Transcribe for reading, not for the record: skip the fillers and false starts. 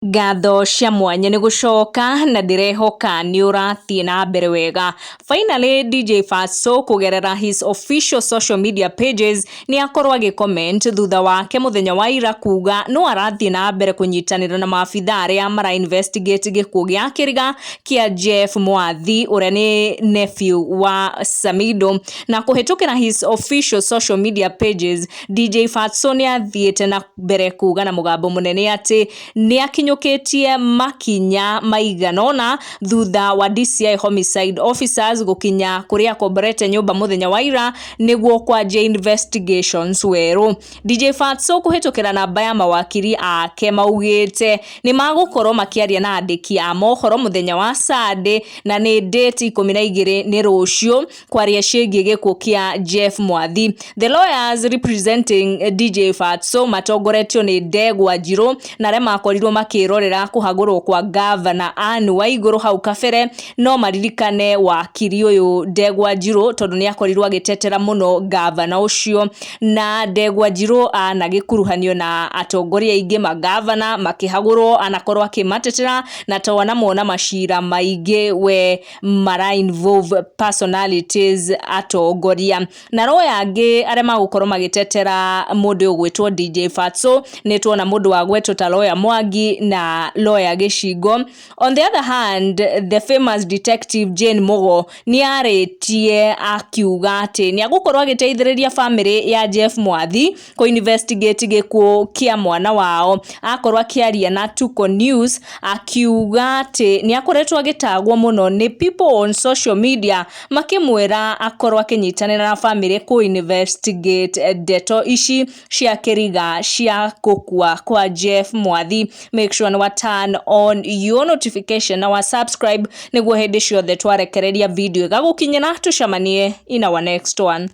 Ngatho cia mwanya nĩ gũcoka na ndirehoka nĩ ũrathiĩ na mbere wega. Finally, DJ Fatxo kugerera his official social media pages nĩ akorwo agĩcomment thutha wake mũthenya wa ira kuga no arathiĩ na mbere kũnyitanĩra na maabitha arĩa mara investigate gĩkuũ gĩa kĩriga kĩa Jeff Mwathi ũrĩa nĩ nephew wa Samido. Na kũhetũkĩra his official social media pages, DJ Fatxo nĩ athiĩte na mbere kuga na mũgambo mũnene atĩ nĩ akinyũkĩtie makinya maiganona thutha wa DCI homicide officers gũkinya kũrĩa akomborete nyũmba mũthenya wa ira nĩguo kwanjia investigations werũ. DJ Fatxo kũhetũkĩra namba ya mawakiri ake maugĩte nĩ magũkorwo makĩaria na andĩki a mohoro mũthenya wa Sunday na nĩ date 12 nĩ rũciũ kwaria ciĩgiĩ gĩkuũ kĩa Jeff Mwathi. The lawyers representing DJ Fatxo matongoretio nĩ Ndegwa Njirũ na arĩa makorirwo makĩrorera kũhagũrwo kwa governor Waiguru hau kabere, no maririkane wakiri ũyũ Ndegwa Njirũ tondũ nĩ akorirwo agĩtetera mũno governor ũcio, na Ndegwa Njirũ anagĩkuruhanio na atongoria aingĩ magavana makĩhagũrwo anakorwo akĩmatetera na twana mona macira maingĩ we mara involve personalities atongoria. Na roya angĩ arĩa magũkorwo magĩtetera mũndũ ũgwĩtwo DJ Fatxo nĩ tuona mũndũ wa gwetwo ta lawyer Mwangi na lawyer Gĩcingo. On the other hand, the famous detective Jane Mogo nĩ arĩtie akiuga atĩ nĩ agũkorwo agĩteithĩrĩria family ya Jeff Mwathi ko investigate gĩkuũ kĩa mwana wao. Akorwo akĩaria na Tuko News akiuga atĩ nĩ akoretwo agĩtagwo mũno nĩ people on social media makĩmwĩra akorwo akĩnyitanĩra na family ko investigate ndeto ici cia kĩriga cia gũkua kwa Jeff Mwathi. Make sure to turn on your notification na subscribe nĩguo hĩndĩ ciothe twarekereria video gagũkinyĩra tucemanie in our next one.